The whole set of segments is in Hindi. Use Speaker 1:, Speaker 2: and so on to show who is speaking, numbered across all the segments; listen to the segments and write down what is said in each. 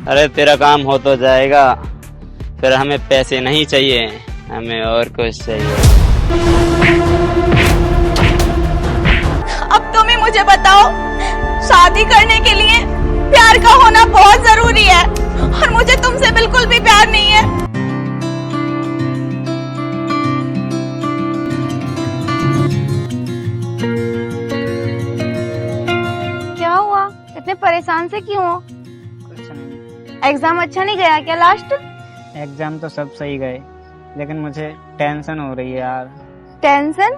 Speaker 1: अरे तेरा काम हो तो जाएगा, फिर हमें पैसे नहीं चाहिए, हमें और कुछ चाहिए।
Speaker 2: अब तुम ही मुझे बताओ, शादी करने के लिए प्यार का होना बहुत जरूरी है और मुझे तुमसे बिल्कुल भी प्यार नहीं है। क्या हुआ, इतने परेशान से क्यों हो?
Speaker 3: कुछ नहीं।
Speaker 2: एग्जाम अच्छा नहीं गया क्या लास्ट?
Speaker 3: एग्जाम तो सब सही गए, लेकिन मुझे टेंशन हो रही है यार।
Speaker 2: टेंशन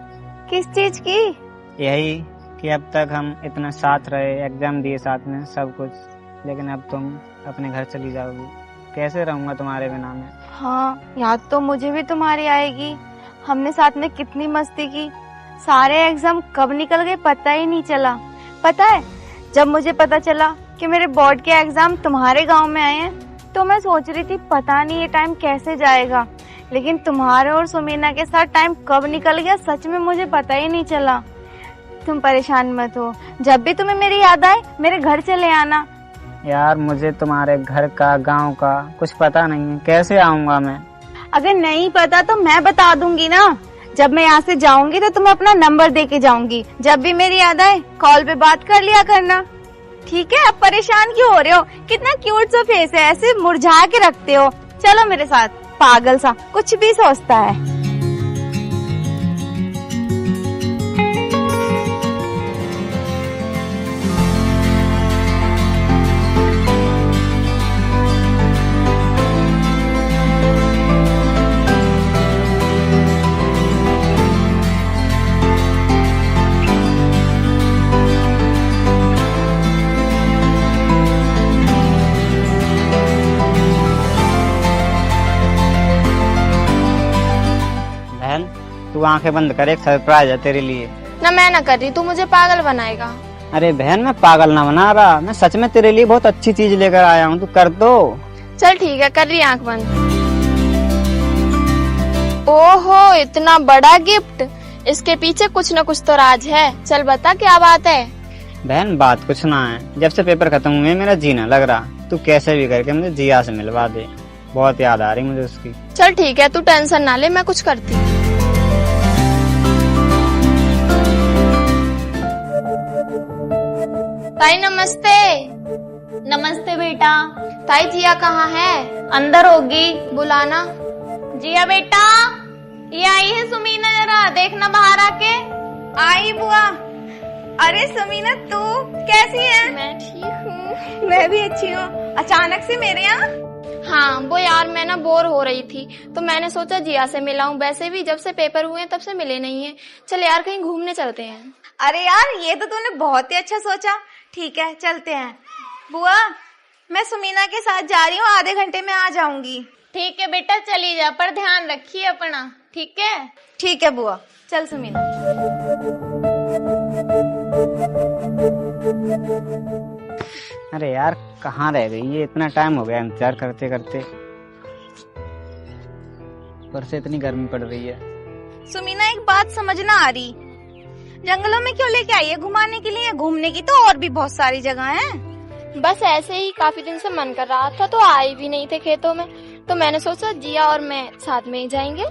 Speaker 2: किस चीज की?
Speaker 3: यही कि अब तक हम इतना साथ रहे, एग्जाम दिए साथ में, सब कुछ, लेकिन अब तुम अपने घर चली जाओगी, कैसे रहूंगा तुम्हारे बिना मैं?
Speaker 2: हाँ, याद तो मुझे भी तुम्हारी आएगी। हमने साथ में कितनी मस्ती की, सारे एग्जाम कब निकल गए पता ही नहीं चला। पता है, जब मुझे पता चला कि मेरे बोर्ड के एग्जाम तुम्हारे गांव में आए हैं, तो मैं सोच रही थी पता नहीं ये टाइम कैसे जाएगा, लेकिन तुम्हारे और सुमीना के साथ टाइम कब निकल गया सच में मुझे पता ही नहीं चला। तुम परेशान मत हो, जब भी तुम्हें मेरी याद आए मेरे घर चले आना।
Speaker 3: यार मुझे तुम्हारे घर का, गांव का कुछ पता नहीं है, कैसे आऊंगा मैं?
Speaker 2: अगर नहीं पता तो मैं बता दूंगी ना। जब मैं यहाँ से जाऊंगी तो तुम्हें अपना नंबर दे के जाऊंगी, जब भी मेरी याद आए कॉल पे बात कर लिया करना, ठीक है? अब परेशान क्यों हो रहे हो? कितना क्यूट सा फेस है, ऐसे मुरझा के रखते हो। चलो मेरे साथ, पागल सा कुछ भी सोचता है।
Speaker 3: तू आंखें बंद कर, एक सरप्राइज है तेरे लिए।
Speaker 4: ना मैं ना कर रही, तू मुझे पागल बनाएगा।
Speaker 3: अरे बहन, मैं पागल ना बना रहा, मैं सच में तेरे लिए बहुत अच्छी चीज लेकर आया हूँ, तू कर दो।
Speaker 4: चल ठीक है, कर रही आंख बंद। ओहो, इतना बड़ा गिफ्ट, इसके पीछे कुछ न कुछ तो राज है। चल बता क्या बात है।
Speaker 3: बहन बात कुछ ना है, जब से पेपर खत्म हुए मेरा जीना लग रहा, तू कैसे भी करके मुझे जिया से मिलवा दे, बहुत याद आ रही मुझे उसकी।
Speaker 4: चल ठीक है, तू टेंशन ना ले, मैं कुछ करती हूँ। ताई नमस्ते।
Speaker 2: नमस्ते बेटा।
Speaker 4: ताई जिया कहाँ है?
Speaker 2: अंदर होगी,
Speaker 4: बुलाना।
Speaker 2: जिया बेटा, ये आई है सुमीना, जरा देखना बाहर आके। आई बुआ। अरे सुमीना, तू कैसी है?
Speaker 4: मैं ठीक हूँ।
Speaker 2: मैं भी अच्छी हूँ। अचानक से मेरे यहाँ?
Speaker 4: हाँ वो यार, मैं ना बोर हो रही थी तो मैंने सोचा जिया से मिलाऊं। वैसे भी जब से पेपर हुए तब से मिले नहीं है। चल यार कहीं घूमने चलते हैं।
Speaker 2: अरे यार, ये तो तूने बहुत ही अच्छा सोचा। ठीक है चलते हैं। बुआ, मैं सुमीना के साथ जा रही हूँ, आधे घंटे में आ जाऊंगी।
Speaker 4: ठीक है बेटा, चली जा, पर ध्यान रखिए अपना, ठीक है?
Speaker 2: ठीक है बुआ, चल सुमीना।
Speaker 3: अरे यार कहाँ रह गई ये, इतना टाइम हो गया इंतजार करते करते, ऊपर से इतनी गर्मी पड़ रही है।
Speaker 2: सुमीना, एक बात समझ ना आ रही, जंगलों में क्यों लेके आई है घुमाने के लिए? घूमने की तो और भी बहुत सारी जगह हैं।
Speaker 4: बस ऐसे ही काफी दिन से मन कर रहा था, तो आए भी नहीं थे खेतों में, तो मैंने सोचा जिया और मैं साथ में ही जाएंगे।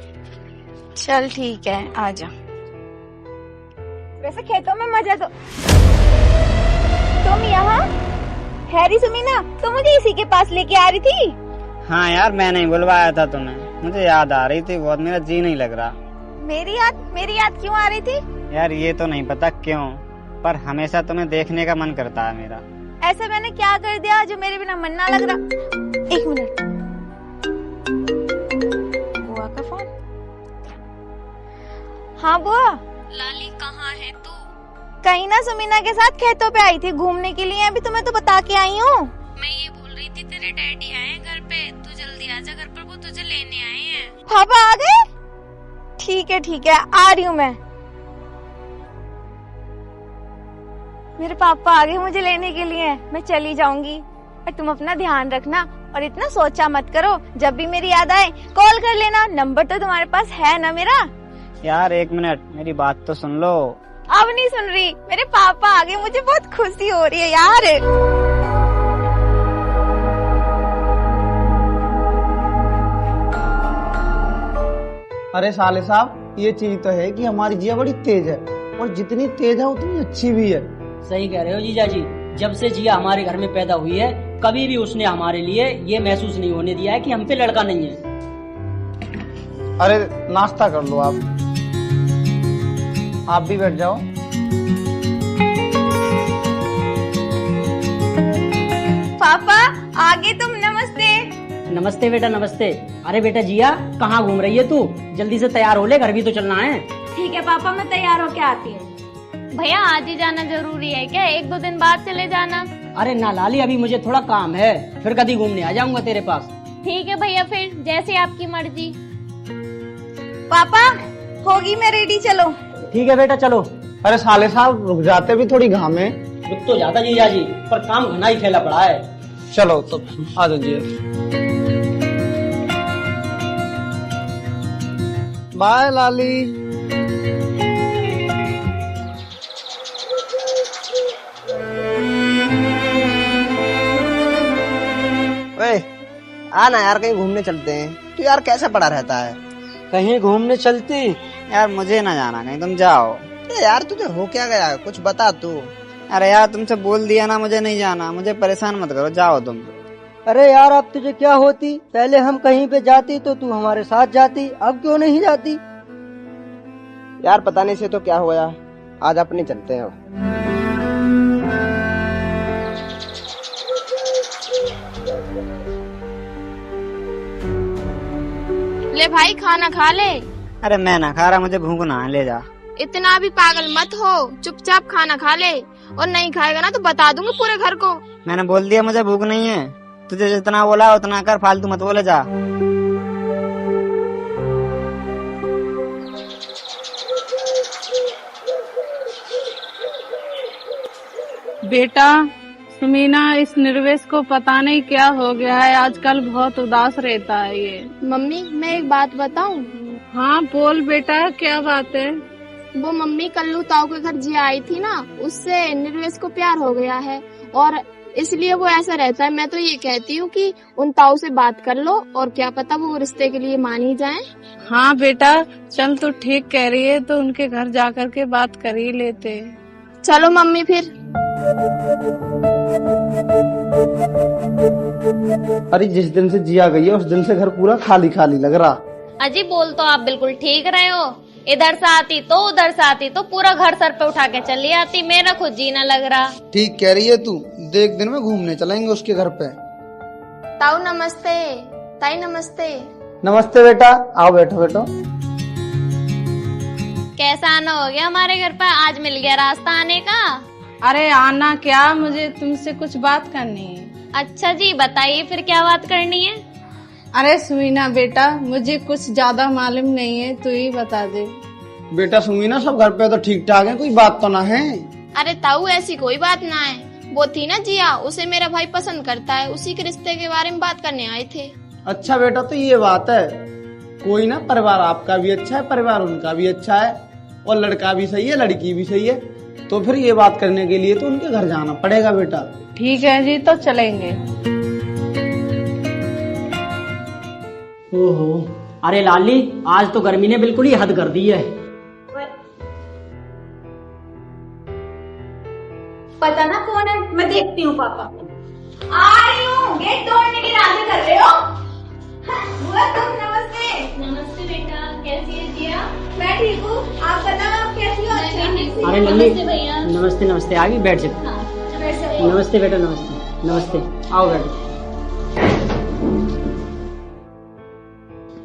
Speaker 2: चल ठीक है, आजा। वैसे खेतों में मजा तो। तुम यहाँ? हैरी सुमीना, तुम मुझे इसी के पास लेके आ रही थी?
Speaker 3: हाँ यार, मैं नहीं बुलवाया था तुम्हें, मुझे याद आ रही थी बहुत, मेरा जी नहीं लग रहा।
Speaker 2: मेरी याद क्यों आ रही थी?
Speaker 3: यार ये तो नहीं पता क्यों, पर हमेशा तुम्हें देखने का मन करता है मेरा।
Speaker 2: ऐसा मैंने क्या कर दिया जो मेरे बिना मन ना लग रहा? एक मिनट, बुआ का फोन। हाँ बुआ।
Speaker 4: लाली कहाँ है तू?
Speaker 2: कहीं ना सुमीना के साथ खेतों पे आई थी घूमने के लिए, अभी तुम्हें तो बता के आई हूँ।
Speaker 4: मैं ये बोल रही थी तेरे डैडी आए हैं घर पे, तू जल्दी आजा घर पर, वो तुझे लेने आए हैं।
Speaker 2: पापा आ गए? ठीक है, आ रही हूँ मैं। मेरे पापा आ गए मुझे लेने के लिए, मैं चली जाऊंगी। और तुम अपना ध्यान रखना और इतना सोचा मत करो, जब भी मेरी याद आए कॉल कर लेना, नंबर तो तुम्हारे पास है ना मेरा?
Speaker 3: यार एक मिनट, मेरी बात तो सुन लो।
Speaker 2: अब नहीं सुन रही, मेरे पापा आ गए, मुझे बहुत खुशी हो रही है यार।
Speaker 5: अरे साले साहब, ये चीज तो है कि हमारी जिया बड़ी तेज है, और जितनी तेज है उतनी अच्छी भी है।
Speaker 6: सही कह रहे हो जीजा जी। जब से जिया हमारे घर में पैदा हुई है, कभी भी उसने हमारे लिए ये महसूस नहीं होने दिया है कि हम पे लड़का नहीं है।
Speaker 5: अरे नाश्ता कर लो आप भी बैठ जाओ।
Speaker 2: पापा आगे तुम। नमस्ते।
Speaker 6: नमस्ते बेटा, नमस्ते। अरे बेटा जिया, कहाँ घूम रही है तू? जल्दी से तैयार हो ले, घर भी तो चलना है।
Speaker 4: ठीक है पापा, मैं तैयार होके आती हूँ। भैया आज ही जाना जरूरी है क्या? 1-2 दिन बाद चले जाना।
Speaker 6: अरे ना लाली, अभी मुझे थोड़ा काम है, फिर कभी घूमने आ जाऊंगा तेरे पास।
Speaker 4: ठीक है भैया, फिर जैसे आपकी मर्जी।
Speaker 2: पापा होगी मैं रेडी, चलो।
Speaker 6: ठीक है बेटा, चलो।
Speaker 5: अरे साले साहब, रुक जाते भी थोड़ी घाम है।
Speaker 6: रुक तो जाता जीजा जी, पर काम घना ही फैला पड़ा है।
Speaker 5: चलो तो आ जाइए। बाय लाली।
Speaker 7: ओए आना यार, कहीं घूमने चलते हैं। तू यार कैसे पड़ा रहता है?
Speaker 3: कहीं घूमने चलती? यार मुझे ना जाना कहीं, तुम जाओ।
Speaker 7: यार तुझे हो क्या गया, कुछ बता तू।
Speaker 3: अरे यार तुमसे बोल दिया ना, मुझे नहीं जाना, मुझे परेशान मत करो, जाओ तुम।
Speaker 8: अरे यार अब तुझे क्या होती? पहले हम कहीं पे जाती तो तू हमारे साथ जाती, अब क्यों नहीं जाती?
Speaker 7: यार पता नहीं से तो क्या हुआ, आज अपने चलते हैं।
Speaker 4: ले भाई खाना खा ले।
Speaker 3: अरे मैं ना खा रहा, मुझे भूख ना है, ले जा।
Speaker 4: इतना भी पागल मत हो, चुपचाप खाना खा ले, और नहीं खाएगा ना तो बता दूंगी पूरे घर को।
Speaker 3: मैंने बोल दिया मुझे भूख नहीं है, तुझे जितना बोला उतना कर, फालतू मत बोले, जा।
Speaker 9: बेटा सुमीना, इस निर्वेश को पता नहीं क्या हो गया है, आजकल बहुत उदास रहता है ये।
Speaker 4: मम्मी मैं एक बात बताऊं?
Speaker 9: हाँ बोल बेटा, क्या बात है?
Speaker 4: वो मम्मी कल्लू ताऊ के घर जिया आई थी ना, उससे निर्वेश को प्यार हो गया है, और इसलिए वो ऐसा रहता है। मैं तो ये कहती हूँ कि उन ताऊ से बात कर लो, और क्या पता वो रिश्ते के लिए मान ही जाए।
Speaker 9: हाँ बेटा चल, तू ठीक कह रही है, तो उनके घर जाकर के बात कर ही लेते।
Speaker 4: चलो मम्मी फिर।
Speaker 5: अरे जिस दिन से जिया गई है उस दिन से घर पूरा खाली खाली लग रहा।
Speaker 10: अजी बोल तो आप बिल्कुल ठीक रहे हो, इधर से आती तो उधर से आती तो पूरा घर सर पे उठा के चली आती, मेरा खुद जीना लग रहा।
Speaker 5: ठीक कह रही है तू, देख दिन में घूमने चलेंगे उसके घर पे।
Speaker 4: ताऊ नमस्ते। ताई नमस्ते।
Speaker 5: नमस्ते बेटा, आओ बैठो बैठो।
Speaker 10: कैसा आना हो गया हमारे घर पर, आज मिल गया रास्ता आने का?
Speaker 9: अरे आना क्या, मुझे तुमसे कुछ बात करनी है।
Speaker 10: अच्छा जी बताइए, फिर क्या बात करनी है?
Speaker 9: अरे सुमीना बेटा, मुझे कुछ ज्यादा मालूम नहीं है, तू ही बता दे।
Speaker 5: बेटा सुमीना, सब घर पे तो ठीक ठाक है, कोई बात तो ना है?
Speaker 4: अरे ताऊ ऐसी कोई बात ना है, वो थी ना जिया, उसे मेरा भाई पसंद करता है, उसी के रिश्ते के बारे में बात करने आए थे।
Speaker 5: अच्छा बेटा, तो ये बात है। कोई ना, परिवार आपका भी अच्छा है, परिवार उनका भी अच्छा है, और लड़का भी सही है, लड़की भी सही है, तो फिर ये बात करने के लिए तो उनके घर जाना पड़ेगा बेटा।
Speaker 9: ठीक है जी, तो चलेंगे।
Speaker 6: ओहो, अरे लाली, आज तो गर्मी ने बिल्कुल ही हद कर दी है।
Speaker 2: पता ना कौन है, मैं देखती हूँ। पापा आ रही हूँ, गेट तोड़ने की नाटक कर रहे हो? बुआ तुम, नमस्ते।
Speaker 10: नमस्ते बेटा, कैसी है जिया?
Speaker 2: मैं ठीक हूँ, आप बताओ आप कैसी हो? अच्छा
Speaker 6: अरे लल्ली,
Speaker 10: नमस्ते भैया।
Speaker 6: नमस्ते नमस्ते, आगे बैठ जाओ। नमस्ते बेटा, नमस्ते नमस्ते, आओ बैठो।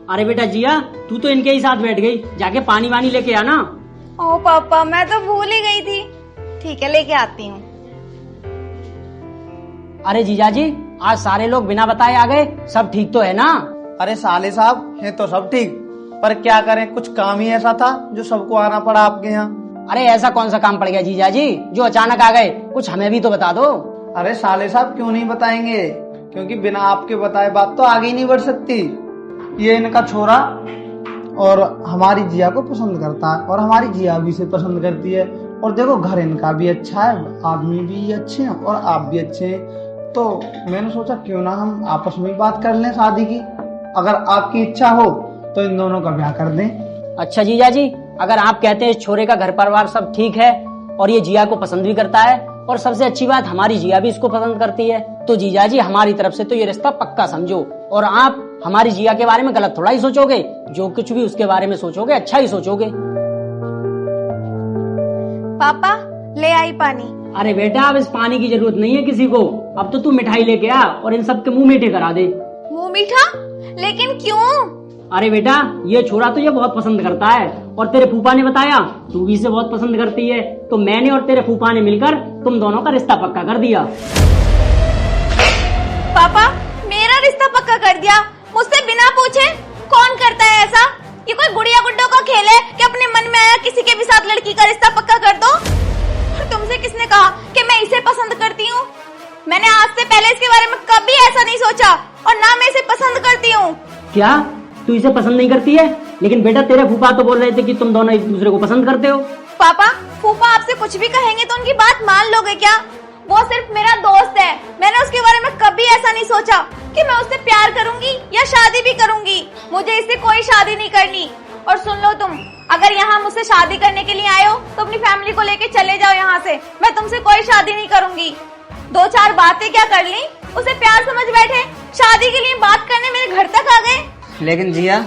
Speaker 6: अरे बेटा जिया, तू तो इनके ही साथ बैठ गई, जाके पानी वानी लेके आना।
Speaker 2: ओ पापा, मैं तो भूल ही गई थी। ठीक है, लेके आती हूँ।
Speaker 6: अरे जीजा जी, आज सारे लोग बिना बताए आ गए, सब ठीक तो है ना?
Speaker 5: अरे साले साहब, है तो सब ठीक, पर क्या करें, कुछ काम ही ऐसा था जो सबको आना पड़ा आपके यहाँ।
Speaker 6: अरे ऐसा कौन सा काम पड़ गया जीजा जी जो अचानक आ गए, कुछ हमें भी तो बता दो।
Speaker 5: अरे साले साहब, क्यों नहीं बताएंगे, क्योंकि बिना आपके बताए बात तो आगे ही नहीं बढ़ सकती। ये इनका छोरा और हमारी जिया को पसंद करता है, और हमारी जिया भी इसे पसंद करती है, और देखो घर इनका भी अच्छा है, आदमी भी अच्छे हैं और आप भी अच्छे हैं, तो मैंने सोचा क्यों ना हम आपस में बात कर लें शादी की। अगर आपकी इच्छा हो तो इन दोनों का ब्याह कर दें।
Speaker 6: अच्छा जीजा जी, अगर आप कहते हैं इस छोरे का घर परिवार सब ठीक है और ये जिया को पसंद भी करता है और सबसे अच्छी बात हमारी जिया भी इसको पसंद करती है, तो जीजा जी हमारी तरफ से तो ये रिश्ता पक्का समझो। और आप हमारी जिया के बारे में गलत थोड़ा ही सोचोगे, जो कुछ भी उसके बारे में सोचोगे अच्छा ही सोचोगे।
Speaker 2: पापा ले आई पानी।
Speaker 6: अरे बेटा, अब इस पानी की जरूरत नहीं है किसी को। अब तो तू मिठाई लेके आ और इन सब के मुंह मीठे करा दे।
Speaker 2: मुंह मीठा? लेकिन क्यों?
Speaker 6: अरे बेटा, ये छोरा तुझे बहुत पसंद करता है और तेरे फूफा ने बताया तू भी इसे बहुत पसंद करती है, तो मैंने और तेरे फूफा ने मिलकर तुम दोनों का रिश्ता पक्का कर दिया।
Speaker 2: पापा मेरा रिश्ता पक्का कर दिया मुझसे बिना पूछे? कौन करता है ऐसा? ये कोई गुड़िया गुड्डों का खेल है कि अपने मन में आया किसी के भी साथ लड़की का रिश्ता पक्का कर दो? और तुमसे किसने कहा कि मैं इसे पसंद करती हूँ? मैंने आज से पहले इसके बारे में कभी ऐसा नहीं सोचा और ना मैं इसे पसंद करती हूँ।
Speaker 6: क्या तू इसे पसंद नहीं करती है? लेकिन बेटा तेरे फूफा तो बोल रहे थे कि तुम दोनों एक दूसरे को पसंद करते हो।
Speaker 2: पापा फूफा आपसे कुछ भी कहेंगे तो उनकी बात मान लोगे क्या? वो सिर्फ मेरा दोस्त है। मैंने उसके बारे में कभी ऐसा नहीं सोचा कि मैं उससे प्यार करूंगी या शादी भी करूंगी। मुझे इससे कोई शादी नहीं करनी। और सुन लो तुम, अगर यहाँ मुझसे शादी करने के लिए आए हो तो अपनी फैमिली को लेके चले जाओ यहाँ से। मैं तुमसे कोई शादी नहीं करूंगी। 2-4 बातें क्या कर ली, उसे प्यार समझ बैठे, शादी के लिए बात करने मेरे घर तक आ गए।
Speaker 3: लेकिन जिया,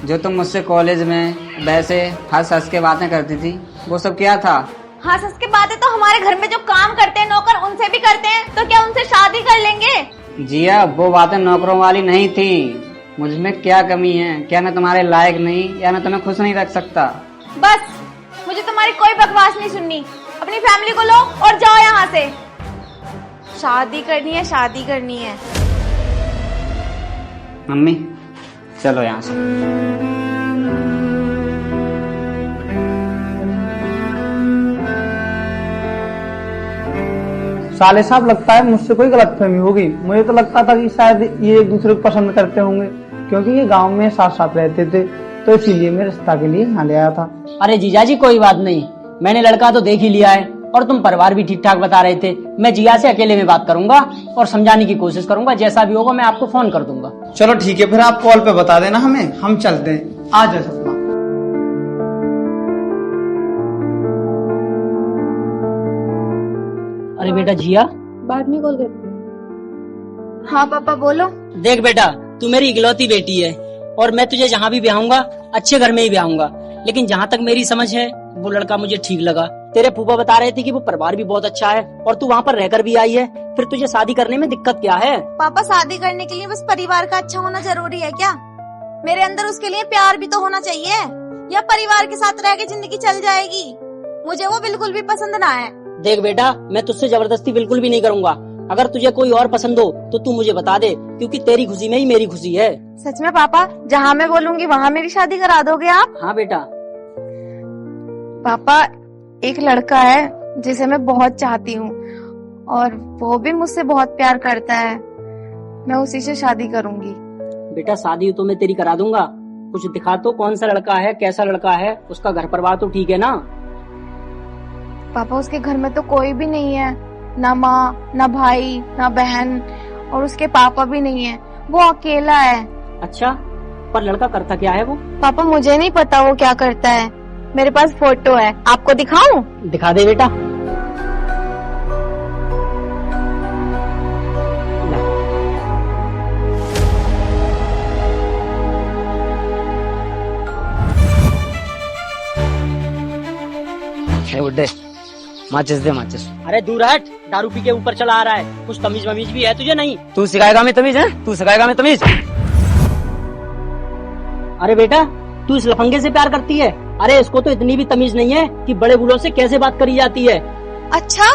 Speaker 3: जो तुम मुझसे कॉलेज में वैसे हंस हंस के बातें करती थी वो सब क्या था?
Speaker 2: हाँ सच की बात है, तो हमारे घर में जो काम करते हैं नौकर उनसे भी करते हैं, तो क्या उनसे शादी कर लेंगे?
Speaker 3: जिया, वो बातें नौकरों वाली नहीं थी। मुझमें क्या कमी है? क्या मैं तुम्हारे लायक नहीं या मैं तुम्हें खुश नहीं रख सकता?
Speaker 2: बस मुझे तुम्हारी कोई बकवास नहीं सुननी। अपनी फैमिली को लो और जाओ यहाँ से। शादी करनी है, शादी करनी है।
Speaker 3: मम्मी चलो यहाँ से।
Speaker 5: साले साहब, लगता है मुझसे कोई गलतफहमी होगी। मुझे तो लगता था कि शायद ये एक दूसरे को पसंद करते होंगे, क्योंकि ये गांव में साथ साथ रहते थे, तो इसीलिए मैं रिश्ता के लिए यहाँ ले आया था।
Speaker 6: अरे जीजा जी कोई बात नहीं, मैंने लड़का तो देख ही लिया है और तुम परिवार भी ठीक ठाक बता रहे थे। मैं जिया से अकेले में बात करूंगा और समझाने की कोशिश करूंगा। जैसा भी होगा मैं आपको फोन कर दूंगा।
Speaker 5: चलो ठीक है, फिर आप कॉल पे बता देना हमें, हम चलते हैं। आ जाए सपना।
Speaker 6: अरे बेटा जिया,
Speaker 4: बाद में कॉल कर।
Speaker 2: हाँ पापा बोलो।
Speaker 6: देख बेटा, तू मेरी इकलौती बेटी है और मैं तुझे जहाँ भी ब्याहूंगा अच्छे घर में ही ब्याहूंगा। लेकिन जहाँ तक मेरी समझ है वो लड़का मुझे ठीक लगा। तेरे फूफा बता रहे थे कि वो परिवार भी बहुत अच्छा है और तू वहाँ पर रहकर भी आई है, फिर तुझे शादी करने में दिक्कत क्या है?
Speaker 2: पापा शादी करने के लिए बस परिवार का अच्छा होना जरूरी है क्या? मेरे अंदर उसके लिए प्यार भी तो होना चाहिए, या परिवार के साथ रह के जिंदगी चल जाएगी? मुझे वो बिल्कुल भी पसंद ना है।
Speaker 6: देख बेटा, मैं तुझसे जबरदस्ती बिल्कुल भी नहीं करूंगा। अगर तुझे कोई और पसंद हो तो तू मुझे बता दे, क्योंकि तेरी खुशी में ही मेरी खुशी है।
Speaker 2: सच में पापा, जहाँ मैं बोलूंगी वहाँ मेरी शादी करा दोगे आप?
Speaker 6: हाँ बेटा।
Speaker 2: पापा एक लड़का है जिसे मैं बहुत चाहती हूँ और वो भी मुझसे बहुत प्यार करता है। मैं उसी से शादी करूंगी।
Speaker 6: बेटा शादी तो मैं तेरी करा दूंगा। कुछ दिखा तो, कौन सा लड़का है, कैसा लड़का है, उसका घर परिवार तो ठीक है ना?
Speaker 2: पापा उसके घर में तो कोई भी नहीं है, ना माँ, ना भाई, ना बहन, और उसके पापा भी नहीं है। वो अकेला है।
Speaker 6: अच्छा, पर लड़का करता क्या है वो?
Speaker 2: पापा मुझे नहीं पता वो क्या करता है। मेरे पास फोटो है, आपको दिखाऊं?
Speaker 6: दिखा दे बेटा।
Speaker 1: बुड्ढे, माचिस दे माचिस।
Speaker 6: अरे दूर हट, दारू पी के ऊपर चला आ रहा है। कुछ तमीज वमीज भी है तुझे नहीं?
Speaker 1: तू सिखाएगा मैं तमीज है? तू सिखाएगा मैं तमीज?
Speaker 6: अरे बेटा, तू इस लफंगे से प्यार करती है? अरे इसको तो इतनी भी तमीज नहीं है कि बड़े बूढ़ों से कैसे बात करी जाती है।
Speaker 2: अच्छा,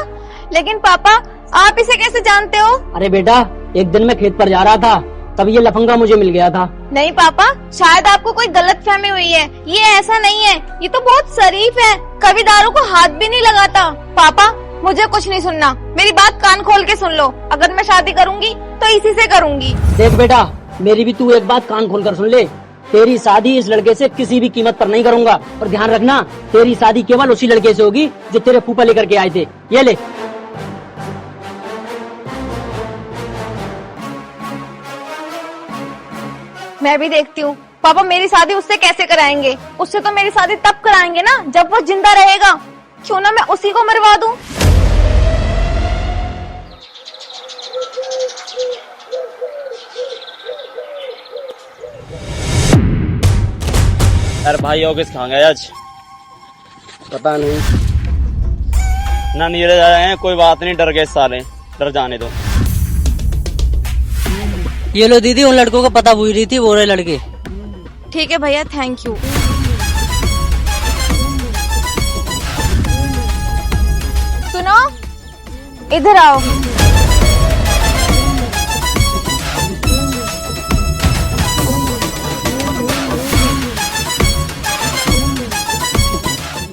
Speaker 2: लेकिन पापा आप इसे कैसे जानते हो?
Speaker 6: अरे बेटा, एक दिन मैं खेत पर जा रहा था, तब ये लफंगा मुझे मिल गया था।
Speaker 2: नहीं पापा, शायद आपको कोई गलतफहमी हुई है। ये ऐसा नहीं है, ये तो बहुत शरीफ है, कभी दारू को हाथ भी नहीं लगाता। पापा मुझे कुछ नहीं सुनना, मेरी बात कान खोल के सुन लो। अगर मैं शादी करूंगी तो इसी से करूंगी।
Speaker 6: देख बेटा, मेरी भी तू एक बात कान खोल कर सुन ले। तेरी शादी इस लड़के से किसी भी कीमत पर नहीं करूंगा, और ध्यान रखना तेरी शादी केवल उसी लड़के से होगी जो तेरे फूफा लेकर के आए थे। ये ले।
Speaker 2: मैं भी देखती हूँ पापा मेरी शादी उससे कैसे कराएंगे? उससे तो मेरी शादी तब कराएंगे ना जब वो जिंदा रहेगा। क्यों ना मैं उसी को मरवा दूं।
Speaker 1: यार भाई ऑफिस कहाँ गए आज?
Speaker 7: पता नहीं।
Speaker 1: ना नीरज आए हैं, कोई बात नहीं, डर गए साले, डर जाने दो।
Speaker 6: ये लो दीदी, उन लड़कों को पता हुई रही थी, वो रहे लड़के।
Speaker 2: ठीक है भैया, थैंक यू। सुनो, इधर आओ।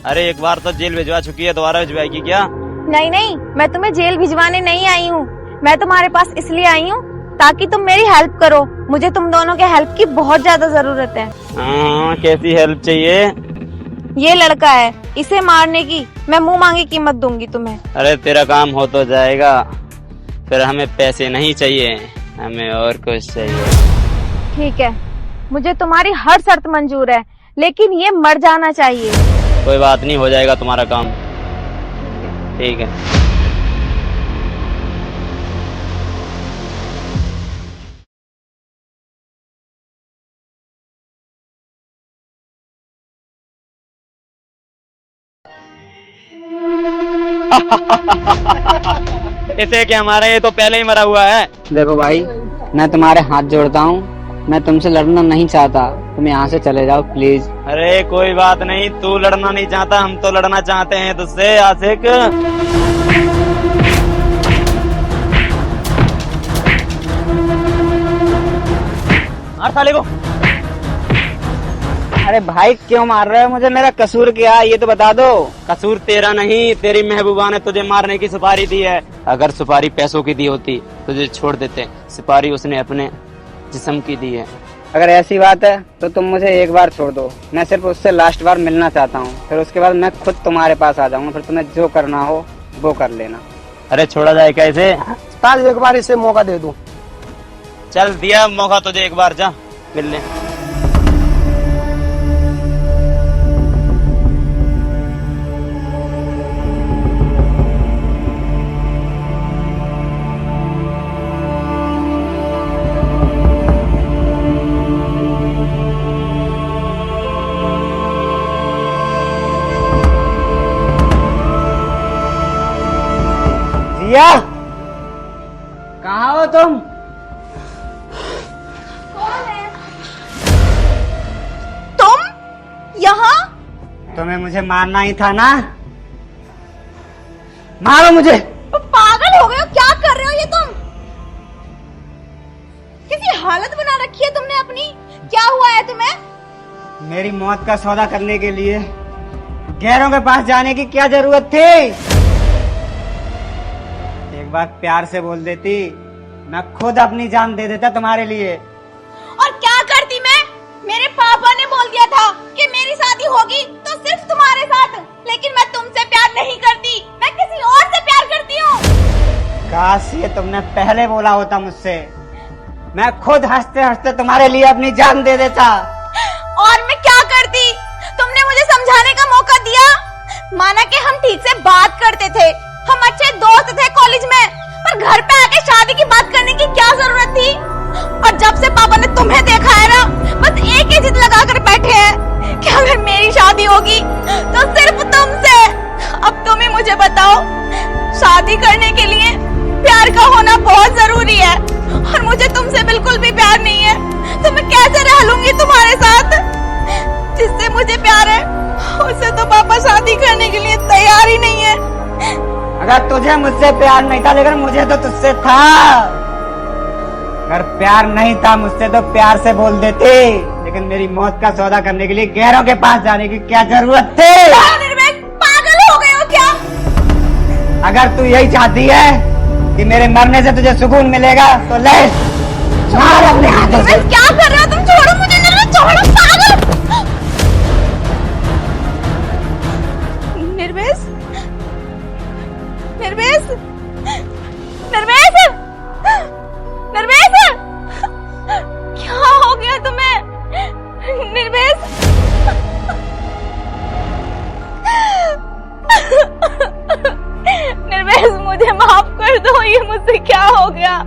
Speaker 1: अरे एक बार तो जेल भिजवा चुकी है, दोबारा भिजवाएगी क्या?
Speaker 2: नहीं नहीं, मैं तुम्हें जेल भिजवाने नहीं आई हूँ। मैं तुम्हारे पास इसलिए आई हूँ ताकि तुम मेरी हेल्प करो। मुझे तुम दोनों के हेल्प की बहुत ज्यादा जरूरत है।
Speaker 1: हाँ, कैसी हेल्प चाहिए?
Speaker 2: ये लड़का है, इसे मारने की मैं मुंह मांगी कीमत दूंगी तुम्हें।
Speaker 1: अरे तेरा काम हो तो जाएगा, फिर हमें पैसे नहीं चाहिए, हमें और कुछ चाहिए।
Speaker 2: ठीक है, मुझे तुम्हारी हर शर्त मंजूर है, लेकिन ये मर जाना चाहिए।
Speaker 1: कोई बात नहीं, हो जाएगा तुम्हारा काम। ठीक है। इसे क्या मारा, ये तो पहले ही मरा हुआ है।
Speaker 3: देखो भाई, मैं तुम्हारे हाथ जोड़ता हूँ, मैं तुमसे लड़ना नहीं चाहता, तुम यहाँ से चले जाओ प्लीज।
Speaker 1: अरे कोई बात नहीं, तू लड़ना नहीं चाहता, हम तो लड़ना चाहते हैं तुझसे आशिक। मार साले को।
Speaker 3: अरे भाई क्यों मार रहे हो मुझे? मेरा कसूर क्या है ये तो बता दो।
Speaker 1: कसूर तेरा नहीं, तेरी महबूबा ने तुझे मारने की सुपारी दी है। अगर सुपारी पैसों की दी होती तुझे छोड़ देते, सुपारी उसने अपने जिस्म की दी है।
Speaker 3: अगर ऐसी बात है तो तुम मुझे एक बार छोड़ दो, मैं सिर्फ उससे लास्ट बार मिलना चाहता हूँ, फिर उसके बाद मैं खुद तुम्हारे पास आ जाऊंगा, फिर तुम्हें जो करना हो वो कर लेना।
Speaker 1: अरे छोड़ा जाए कैसे?
Speaker 7: एक बार इसे मौका दे दूं।
Speaker 1: चल दिया मौका तुझे, एक बार जा मिल ले।
Speaker 3: जिया, कहाँ हो तुम?
Speaker 2: यहाँ?
Speaker 3: तुम्हें मुझे मारना ही था ना, मारो मुझे।
Speaker 2: पागल हो गए हो? क्या कर रहे हो ये तुम? किसी हालत बना रखी है तुमने अपनी। क्या हुआ है तुम्हें?
Speaker 3: मेरी मौत का सौदा करने के लिए गैरों के पास जाने की क्या जरूरत थी? एक बार प्यार से बोल देती, मैं खुद अपनी जान दे देता तुम्हारे लिए।
Speaker 2: और क्या करती मैं? मेरे पापा ने बोल दिया था कि मेरी शादी होगी तो सिर्फ तुम्हारे साथ, लेकिन मैं तुमसे प्यार नहीं करती, मैं किसी और से प्यार करती हूँ।
Speaker 3: काश ये तुमने पहले बोला होता मुझसे, मैं खुद हंसते हंसते तुम्हारे लिए अपनी जान दे देता।
Speaker 2: और मैं क्या करती? तुमने मुझे समझाने का मौका दिया, माना कि हम ठीक से बात करते थे, हम अच्छे दोस्त थे कॉलेज में, पर घर पे आके शादी की बात करने की क्या जरूरत थी? और जब से पापा ने तुम्हें देखा है ना, बस एक ही जिद लगा कर बैठे हैं कि अगर मेरी शादी होगी तो सिर्फ तुमसे। अब तुम ही मुझे बताओ, शादी करने के लिए प्यार का होना बहुत जरूरी है, और मुझे तुमसे बिल्कुल भी प्यार नहीं है, तो मैं कैसे रह लूंगी तुम्हारे साथ? जिससे मुझे प्यार है उससे तो पापा शादी करने के लिए तैयार ही नहीं है।
Speaker 3: अगर तुझे मुझसे प्यार नहीं था, लेकिन मुझे तो तुझसे था। अगर प्यार नहीं था मुझसे तो प्यार से बोल देते, लेकिन मेरी मौत का सौदा करने के लिए गैरों के पास जाने की क्या जरूरत थी?
Speaker 2: पागल हो गए हो क्या?
Speaker 3: अगर तू यही चाहती है कि मेरे मरने से तुझे सुकून मिलेगा तो ले मार अपने हाथों से।
Speaker 2: क्या कर रहे हो तुम? छोड़ो मुझे, छोड़ो पागल। निर्वेश, निर्वेश, निर्वेश, निर्वेश, क्या हो गया तुम्हें? दो, ये मुझसे क्या हो गया?